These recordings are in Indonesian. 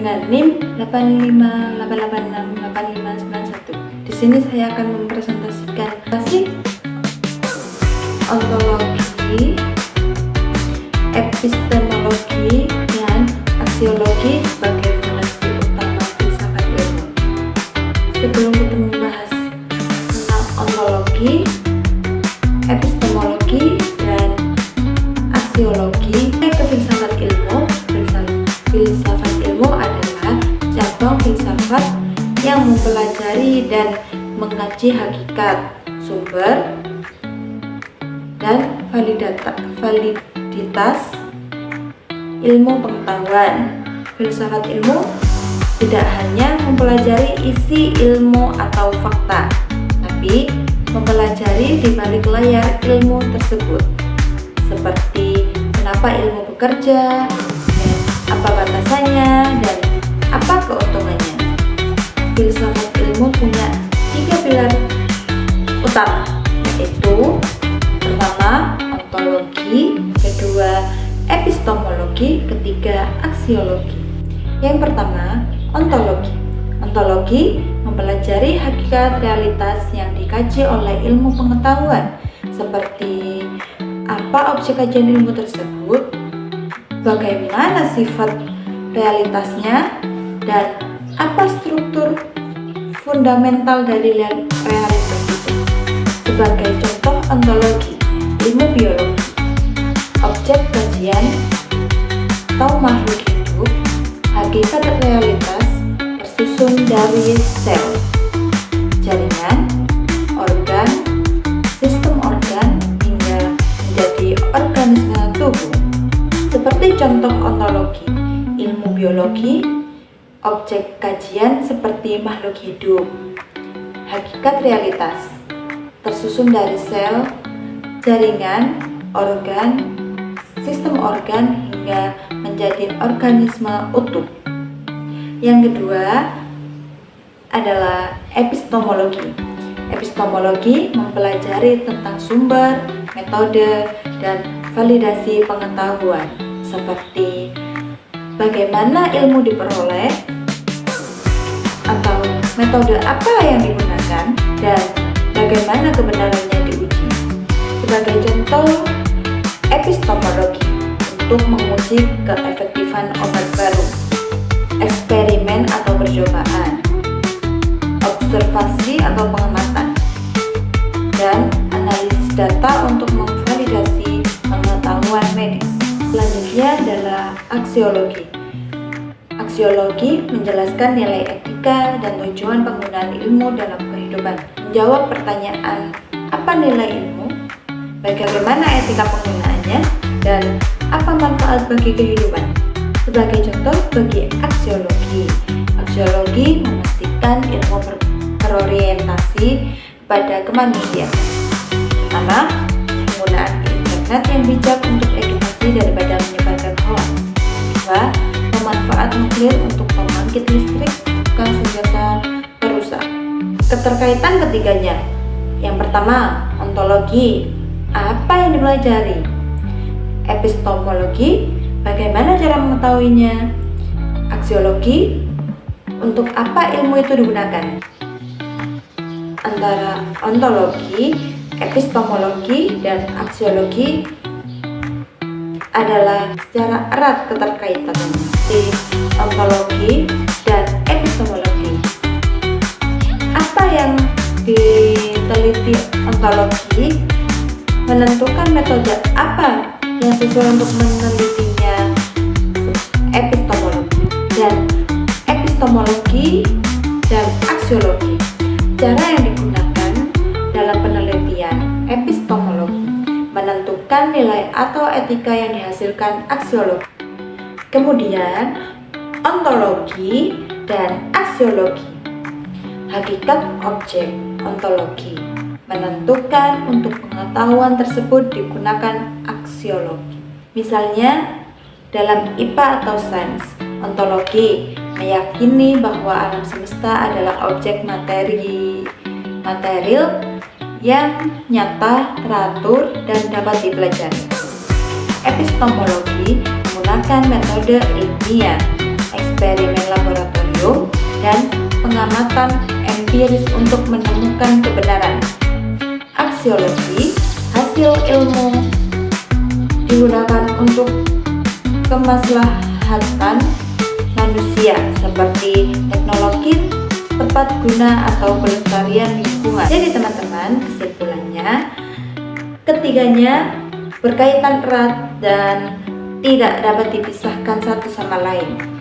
dengan NIM 8588658591. Di sini saya akan mempresentasikan ontologi, epistemologi, dan aksiologi sebagai fondasi utama filsafat ilmu. Sebelum kita membahas tentang ontologi, epistemologi, dan aksiologi ke filsafat ilmu. Filsafat ilmu adalah cabang filsafat yang mempelajari dan mengkaji hakikat, sumber, dan validitas ilmu pengetahuan. Filsafat ilmu tidak hanya mempelajari isi ilmu atau fakta, tapi mempelajari di balik layar ilmu tersebut, seperti kenapa ilmu bekerja, dan apa batasannya, dan apa keuntungannya. Filsafat ilmu punya 3 pilar utama, yaitu pertama, ontologi, kedua, epistemologi, ketiga, aksiologi. Yang pertama, ontologi. Ontologi mempelajari hakikat realitas yang dikaji oleh ilmu pengetahuan, seperti apa objek kajian ilmu tersebut, bagaimana sifat realitasnya, dan apa struktur fundamental dari realitas itu. Sebagai contoh ontologi, ilmu biologi, objek kajian atau makhluk hidup, hakikat realitas tersusun dari sel, jaringan, organ, sistem organ, hingga menjadi organisme tubuh. Seperti contoh ontologi, ilmu biologi, objek kajian seperti makhluk hidup, hakikat realitas tersusun dari sel, jaringan, organ, sistem organ, hingga menjadi organisme utuh. Yang kedua adalah epistemologi. Epistemologi mempelajari tentang sumber, metode, dan validasi pengetahuan, seperti bagaimana ilmu diperoleh, atau metode apa yang digunakan, dan bagaimana kebenarannya diuji. Sebagai contoh, epistemologi untuk menguji keefektifan obat baru, eksperimen atau percobaan, observasi atau pengamatan, dan analisis data untuk memvalidasi pengetahuan medis. Selanjutnya adalah aksiologi. Aksiologi menjelaskan nilai etika dan tujuan penggunaan ilmu dalam kehidupan. Menjawab pertanyaan, apa nilai ilmu, bagaimana etika penggunaannya, dan apa manfaat bagi kehidupan. Sebagai contoh bagi aksiologi memastikan ilmu berorientasi pada kemanusiaan. Pertama, penggunaan internet yang bijak untuk edukasi daripada menyebarkan hoax. Kedua, pemanfaat nuklir untuk pembangkit listrik, bukan senjata perusak. Keterkaitan ketiganya. Yang pertama, ontologi. Apa yang dipelajari? Epistemologi, bagaimana cara mengetahuinya? Aksiologi, untuk apa ilmu itu digunakan? Antara ontologi, epistemologi, dan aksiologi adalah secara erat keterkaitannya di ontologi dan epistemologi. Apa yang diteliti ontologi menentukan metode apa yang sesuai untuk menelitinya epistemologi, dan epistemologi dan aksiologi. Cara yang digunakan dalam penelitian epistemologi menentukan nilai atau etika yang dihasilkan aksiologi. Kemudian, ontologi dan aksiologi. Hakikat objek ontologi menentukan untuk pengetahuan tersebut digunakan aksiologi. Misalnya, dalam IPA atau sains, ontologi meyakini bahwa alam semesta adalah objek material yang nyata, teratur, dan dapat dipelajari. Epistemologi menggunakan metode ilmiah, eksperimen laboratorium, dan pengamatan empiris untuk menemukan kebenaran. Aksiologi, hasil ilmu digunakan untuk kemaslahatan manusia seperti teknologi tepat guna atau pelestarian lingkungan. Jadi teman-teman, kesimpulannya ketiganya berkaitan erat dan tidak dapat dipisahkan satu sama lain.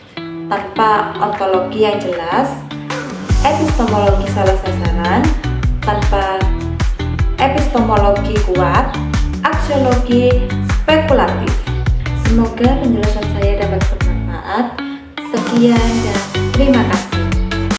Tanpa ontologi yang jelas, epistemologi salah sasaran. Tanpa epistemologi kuat, aksiologi spekulatif. Semoga penjelasan saya dapat bermanfaat. Sekian dan terima kasih.